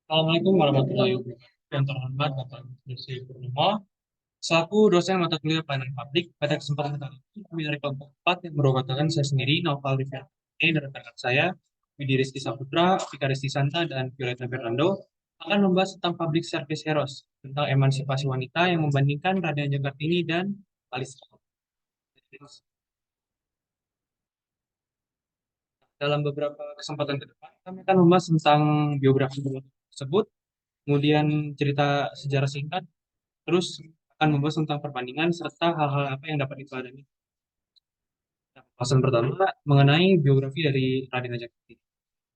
Assalamualaikum warahmatullahi wabarakatuh. Yang terhormat Bapak Yusri Purnomo, selaku dosen mata kuliah pelayanan publik, pada kesempatan kali ini kami dari kelompok 4 yang merupakan saya sendiri, Naufal Rifan, ini dan rekan saya, Widi Rizky Saputra, Vika Rizky Santa, dan Violeta Fernando, akan membahas tentang Public Service Heroes, tentang emansipasi wanita yang membandingkan Raden Jakartini dan Alis. Dalam beberapa kesempatan ke depan, kami akan membahas tentang biografi tersebut, kemudian cerita sejarah singkat, terus akan membahas tentang perbandingan serta hal-hal apa yang dapat dipelajari. Nah, pembahasan pertama mengenai biografi dari Raden Ajeng Kartini.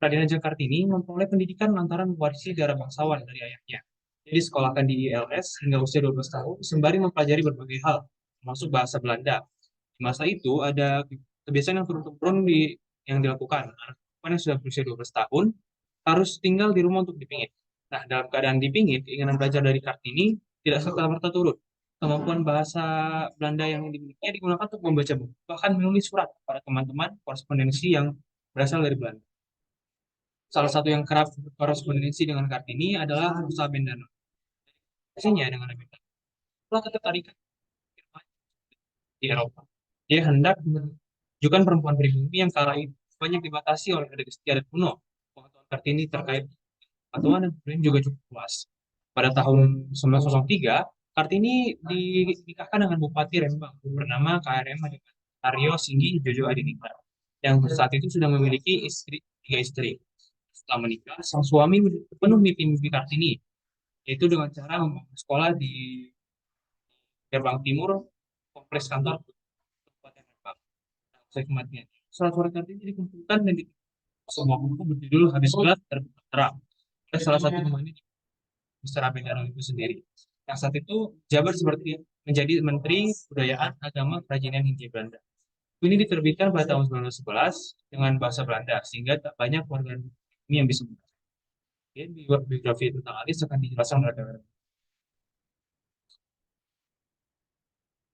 Raden Ajeng Kartini memperoleh pendidikan lantaran mewarisi darah bangsawan dari ayahnya. Jadi sekolahkan di ILS hingga usia 12 tahun sembari mempelajari berbagai hal, termasuk bahasa Belanda. Di masa itu ada kebiasaan yang turun-temurun yang dilakukan. Anak perempuan yang sudah berusia 12 tahun harus tinggal di rumah untuk dipingit. Nah, dalam keadaan dipingit, keinginan belajar dari Kartini tidak serta-merta turun. Kemampuan bahasa Belanda yang dimilikinya digunakan untuk membaca buku, bahkan menulis surat kepada teman-teman korespondensi yang berasal dari Belanda. Salah satu yang kerap korespondensi dengan Kartini adalah Nusa Bendana. Biasanya dengan Bendana, telah ketertarikan di Eropa. Dia hendak menunjukkan perempuan pribumi yang kala itu banyak dibatasi oleh adat istiadat kuno. Pengetahuan Kartini terkait pengetahuan dan kemudian juga cukup luas. Pada tahun 1903, Kartini dinikahkan dengan Bupati Rembang bernama KRM Aryo Singgi Jojo Adiningrat, yang saat itu sudah memiliki tiga istri. Setelah menikah, sang suami penuh mimpi-mimpi Kartini, yaitu dengan cara membangun sekolah di Gerbang Timur, kompleks kantor Kabupaten Rembang. Usai kematian, surat-surat Kartini dikumpulkan dan di sebuah buku berjudul Habis Gelap Terbit Terang. Salah satu temannya Mr. Abedaro itu sendiri. Yang saat itu jabat seperti menjadi Menteri Kebudayaan, Agama, Kerajinan Hindia Belanda. Ini diterbitkan pada tahun 1911 dengan bahasa Belanda, sehingga tak banyak warga ini yang bisa membaca. Di biografi tentang Alis akan dijelaskan oleh Dr.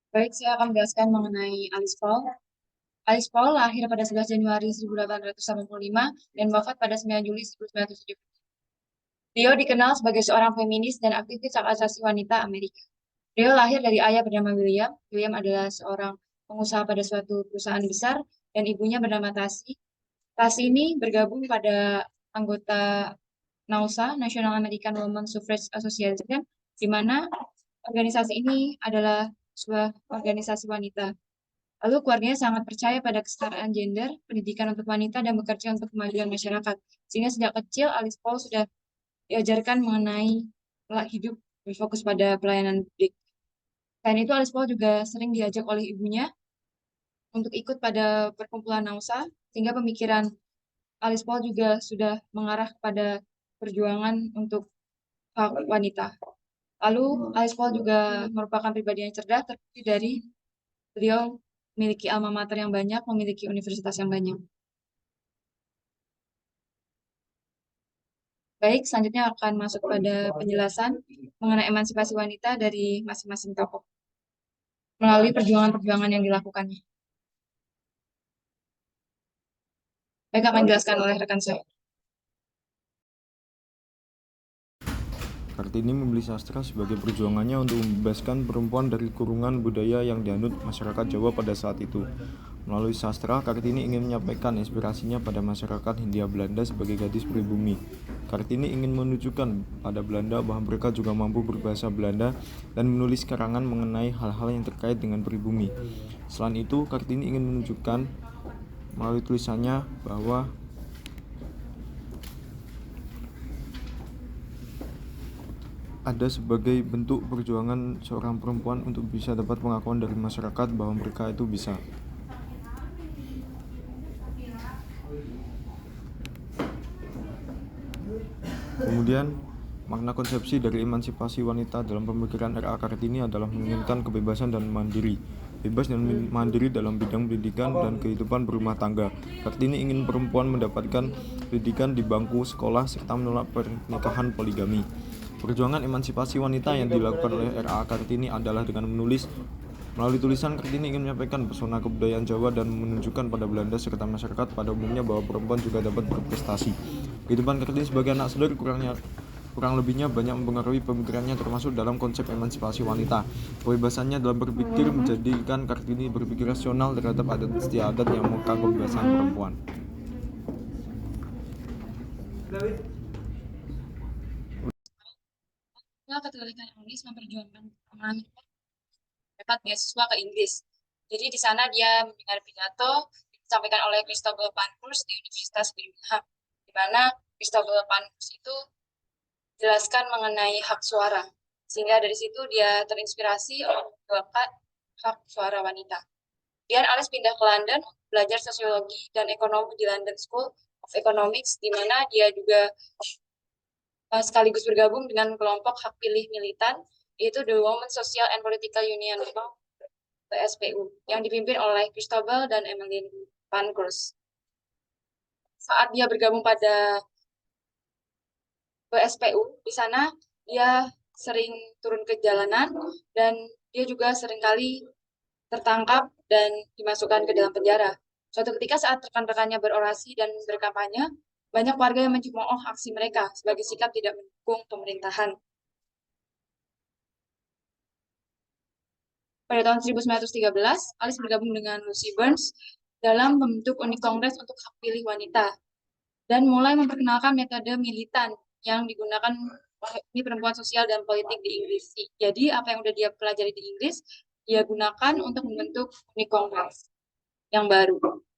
Baik, saya akan menjelaskan mengenai Alice Paul. Alice Paul lahir pada 11 Januari 1885 dan wafat pada 9 Juli 1970. Beliau dikenal sebagai seorang feminis dan aktivis hak asasi wanita Amerika. Beliau lahir dari ayah bernama William. William adalah seorang pengusaha pada suatu perusahaan besar dan ibunya bernama Tasi. Tasi ini bergabung pada anggota NAUSA, National American Women Suffrage Association, di mana organisasi ini adalah sebuah organisasi wanita. Lalu keluarganya sangat percaya pada kesetaraan gender, pendidikan untuk wanita, dan bekerja untuk kemajuan masyarakat. Sehingga sejak kecil, Alice Paul sudah diajarkan mengenai hidup berfokus pada pelayanan publik. Selain itu, Alice Paul juga sering diajak oleh ibunya untuk ikut pada perkumpulan NAUSA, sehingga pemikiran Alice Paul juga sudah mengarah kepada perjuangan untuk hak wanita. Lalu, Alice Paul juga merupakan pribadi yang cerdas, terbukti dari beliau memiliki alma mater yang banyak, memiliki universitas yang banyak. Baik, selanjutnya akan masuk pada penjelasan mengenai emansipasi wanita dari masing-masing tokoh melalui perjuangan-perjuangan yang dilakukannya. Baik, akan dijelaskan oleh rekan saya. Kartini membeli sastra sebagai perjuangannya untuk membebaskan perempuan dari kurungan budaya yang dianut masyarakat Jawa pada saat itu. Melalui sastra, Kartini ingin menyampaikan inspirasinya pada masyarakat Hindia Belanda sebagai gadis pribumi. Kartini ingin menunjukkan pada Belanda bahwa mereka juga mampu berbahasa Belanda dan menulis karangan mengenai hal-hal yang terkait dengan pribumi. Selain itu, Kartini ingin menunjukkan melalui tulisannya bahwa ada sebagai bentuk perjuangan seorang perempuan untuk bisa dapat pengakuan dari masyarakat bahwa mereka itu bisa. Kemudian, makna konsepsi dari emansipasi wanita dalam pemikiran R.A. Kartini adalah menginginkan kebebasan dan mandiri. Bebas dan mandiri dalam bidang pendidikan dan kehidupan berumah tangga. Kartini ingin perempuan mendapatkan pendidikan di bangku sekolah serta menolak pernikahan poligami. Perjuangan emansipasi wanita yang dilakukan oleh R.A. Kartini adalah dengan menulis. Melalui tulisan, Kartini ingin menyampaikan pesona kebudayaan Jawa dan menunjukkan pada Belanda serta masyarakat pada umumnya bahwa perempuan juga dapat berprestasi. Kehidupan Kartini sebagai anak saudara kurang lebihnya banyak mempengaruhi pemikirannya termasuk dalam konsep emansipasi wanita. Kebebasannya dalam berpikir menjadikan Kartini berpikir rasional terhadap adat istiadat yang mengekang kebebasan perempuan. Keterlibatan Alice memperjuangkan perkembangan dapat beasiswa ke Inggris. Jadi di sana dia mendengar pidato disampaikan oleh Christopher Pankhurst di Universitas Birmingham, di mana Christopher Pankhurst itu jelaskan mengenai hak suara, sehingga dari situ dia terinspirasi untuk memperjuangkan hak suara wanita. Kemudian Alice pindah ke London belajar sosiologi dan ekonomi di London School of Economics, di mana dia juga sekaligus bergabung dengan kelompok hak pilih militan, yaitu The Women's Social and Political Union WSPU, yang dipimpin oleh Christabel dan Emmeline Pankhurst. Saat dia bergabung pada WSPU, di sana dia sering turun ke jalanan dan dia juga seringkali tertangkap dan dimasukkan ke dalam penjara. Suatu ketika saat rekan-rekannya berorasi dan berkampanye, banyak warga yang mencemooh aksi mereka sebagai sikap tidak mendukung pemerintahan. Pada tahun 1913, Alice bergabung dengan Lucy Burns dalam membentuk unit kongres untuk hak pilih wanita dan mulai memperkenalkan metode militan yang digunakan oleh perempuan sosial dan politik di Inggris. Jadi apa yang sudah dia pelajari di Inggris, dia gunakan untuk membentuk unit kongres yang baru.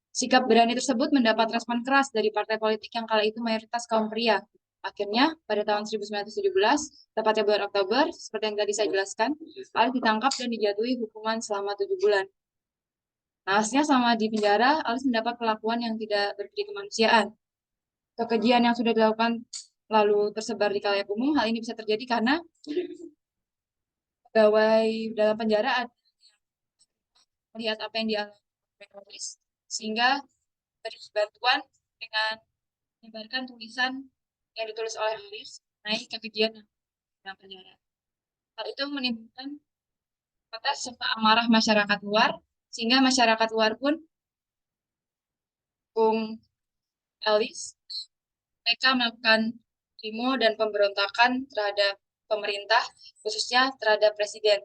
Sikap berani tersebut mendapat respon keras dari partai politik yang kala itu mayoritas kaum pria. Akhirnya, pada tahun 1917, tepatnya bulan Oktober, seperti yang tadi saya jelaskan, Alice ditangkap dan dijatuhi hukuman selama 7 bulan. Nah, hasilnya selama di penjara, Alice mendapat perlakuan yang tidak berbudi kemanusiaan. Kekejian yang sudah dilakukan lalu tersebar di khalayak umum, hal ini bisa terjadi karena pegawai dalam penjara ada melihat apa yang dialami oleh sehingga beri bantuan dengan menyebarkan tulisan yang ditulis oleh Alice mengenai kekejian dalam penjara. Hal itu menimbulkan protes serta amarah masyarakat luar, sehingga masyarakat luar pun mendukung Alice. Mereka melakukan demo dan pemberontakan terhadap pemerintah, khususnya terhadap presiden.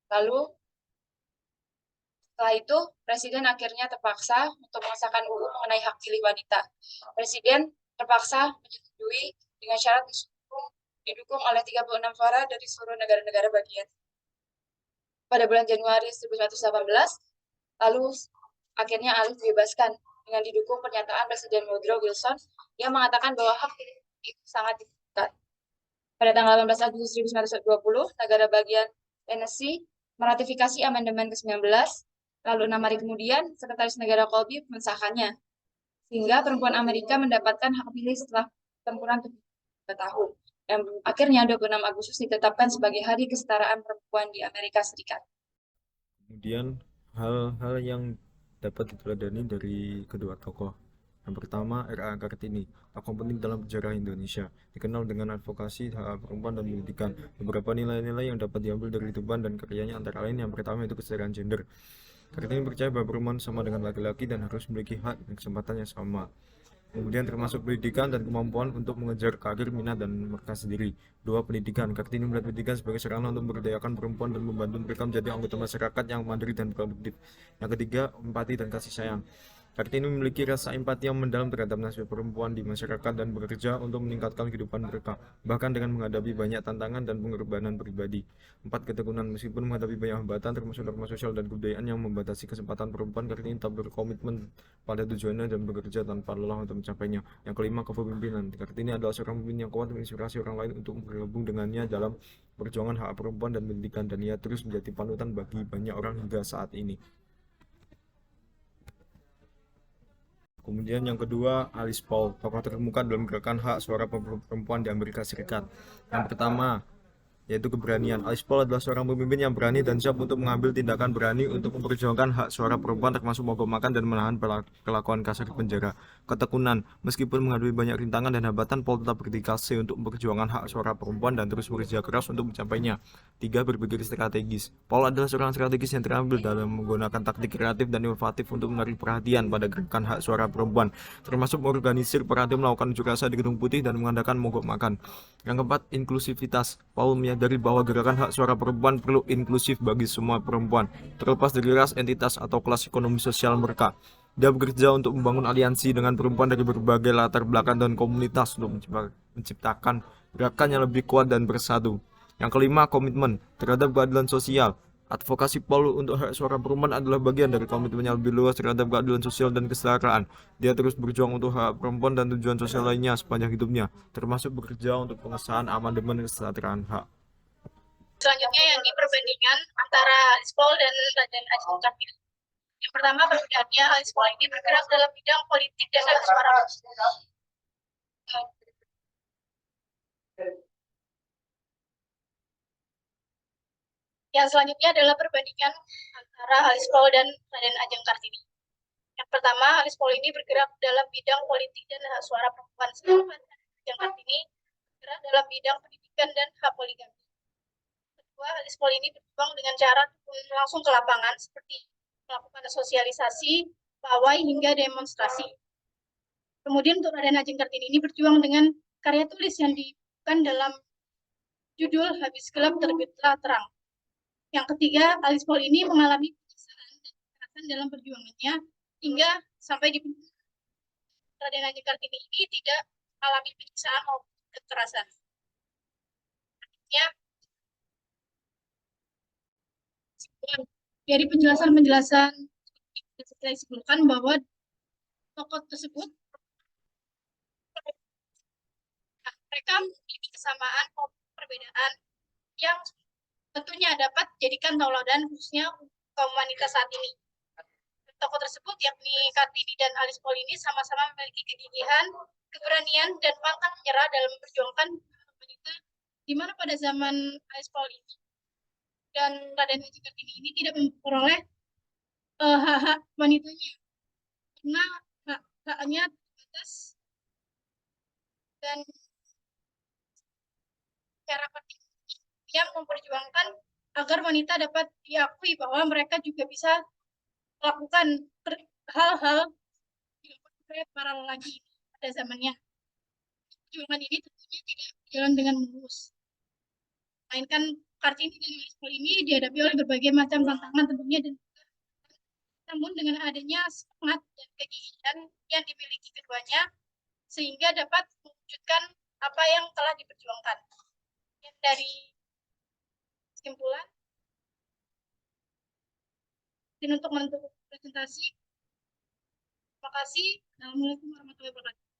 Lalu setelah itu, Presiden akhirnya terpaksa untuk mengesahkan UU mengenai hak pilih wanita. Presiden terpaksa menyetujui dengan syarat didukung oleh 36 suara dari seluruh negara-negara bagian. Pada bulan Januari 1918, lalu akhirnya Alice dibebaskan dengan didukung pernyataan Presiden Woodrow Wilson yang mengatakan bahwa hak pilih itu sangat dibutuhkan. Pada tanggal 18 Agustus 1920, negara bagian Tennessee meratifikasi amandemen ke-19. Lalu 6 hari kemudian, Sekretaris Negara Colby mensahkannya, sehingga perempuan Amerika mendapatkan hak pilih setelah pertempuran 3 tahun. Dan akhirnya 26 Agustus ditetapkan sebagai Hari Kesetaraan Perempuan di Amerika Serikat. Kemudian hal-hal yang dapat diteladani dari kedua tokoh. Yang pertama, R.A. Kartini, tokoh penting dalam sejarah Indonesia, dikenal dengan advokasi hak perempuan dan pendidikan. Beberapa nilai-nilai yang dapat diambil dari kehidupan dan karyanya antara lain yang pertama itu kesetaraan gender. Kartini percaya bahwa perempuan sama dengan laki-laki dan harus memiliki hak dan kesempatan yang sama. Kemudian termasuk pendidikan dan kemampuan untuk mengejar karir, minat, dan mereka sendiri. 2. Pendidikan. Kartini melihat pendidikan sebagai sarana untuk memberdayakan perempuan dan membantu mereka menjadi anggota masyarakat yang mandiri dan produktif. Yang ketiga, empati dan kasih sayang. Kartini memiliki rasa empati yang mendalam terhadap nasib perempuan di masyarakat dan bekerja untuk meningkatkan kehidupan mereka, bahkan dengan menghadapi banyak tantangan dan pengorbanan pribadi. 4. Ketekunan. Meskipun menghadapi banyak hambatan termasuk norma sosial dan kebudayaan yang membatasi kesempatan perempuan, Kartini tetap berkomitmen pada tujuannya dan bekerja tanpa lelah untuk mencapainya. Yang kelima, kepemimpinan. Kartini adalah seorang pemimpin yang kuat menginspirasi orang lain untuk bergabung dengannya dalam perjuangan hak perempuan dan pendidikan, dan ia terus menjadi panutan bagi banyak orang hingga saat ini. Kemudian yang kedua, Alice Paul, tokoh terkemuka dalam gerakan hak suara perempuan di Amerika Serikat. Yang pertama, yaitu keberanian. Alice Paul adalah seorang pemimpin yang berani dan siap untuk mengambil tindakan berani untuk memperjuangkan hak suara perempuan, termasuk mogok makan dan menahan perlakuan kasar di penjara. Ketekunan, meskipun menghadapi banyak rintangan dan hambatan, Paul tetap berdedikasi untuk memperjuangkan hak suara perempuan dan terus bekerja keras untuk mencapainya. 3. Berpikir strategis. Paul adalah seorang strategis yang terampil dalam menggunakan taktik kreatif dan inovatif untuk menarik perhatian pada gerakan hak suara perempuan, termasuk mengorganisir para tim melakukan unjuk rasa di Gedung Putih dan mengadakan mogok makan. Yang keempat, inklusivitas. Paul menyadari bahwa gerakan hak suara perempuan perlu inklusif bagi semua perempuan, terlepas dari ras, entitas, atau kelas ekonomi sosial mereka. Dia bekerja untuk membangun aliansi dengan perempuan dari berbagai latar belakang dan komunitas untuk menciptakan gerakan yang lebih kuat dan bersatu. Yang kelima, komitmen terhadap keadilan sosial. Advokasi Paul untuk hak suara perempuan adalah bagian dari komitmennya lebih luas terhadap keadilan sosial dan kesetaraan. Dia terus berjuang untuk hak perempuan dan tujuan sosial lainnya sepanjang hidupnya, termasuk bekerja untuk pengesahan amandemen kesejahteraan hak. Selanjutnya yang di perbandingan antara Alice Paul dan Raden Ajeng Kartini. Yang pertama, perbedaannya Alice Paul ini bergerak dalam bidang politik dan hak suara. Yang selanjutnya adalah perbandingan antara Alice Paul dan Raden Ajeng Kartini. Yang pertama, Alice Paul ini bergerak dalam bidang politik dan hak suara perempuan, sedangkan Ajeng Kartini bergerak dalam bidang pendidikan dan hak poligami. Kedua, Alice Paul ini berjuang dengan cara langsung ke lapangan, seperti melakukan sosialisasi, pawai, hingga demonstrasi. Kemudian untuk Raden Ajeng Kartini ini berjuang dengan karya tulis yang dibukukan dalam judul Habis Gelap Terbitlah Terang. Yang ketiga, Alice Paul ini mengalami penyiksaan dan kekerasan dalam perjuangannya hingga sampai di Raden Ajeng Kartini ini tidak mengalami penyiksaan maupun kekerasan. Artinya, dari penjelasan-penjelasan saya sebutkan bahwa tokoh tersebut mereka memiliki kesamaan maupun perbedaan yang tentunya dapat dijadikan tauladan khususnya kaum wanita saat ini. Tokoh tersebut yakni Kartini dan Alice Paul ini sama-sama memiliki kegigihan, keberanian, dan pantang menyerah dalam memperjuangkan wanita, di mana pada zaman Alice Paul ini dan Raden Ajeng Kartini ini tidak memperoleh hak-hak wanitanya karena hak-haknya terbatas dan cara penting yang memperjuangkan agar wanita dapat diakui bahwa mereka juga bisa melakukan hal-hal yang dilakukan para lelaki pada zamannya. Perjuangan ini tentunya tidak berjalan dengan mulus, melainkan Kartini dan Alice Paul ini dihadapi oleh berbagai macam tantangan tentunya, dan namun dengan adanya semangat dan kegigihan yang dimiliki keduanya sehingga dapat mewujudkan apa yang telah diperjuangkan. Dari kesimpulan dan untuk menutup presentasi, terima kasih. Assalamualaikum warahmatullahi wabarakatuh.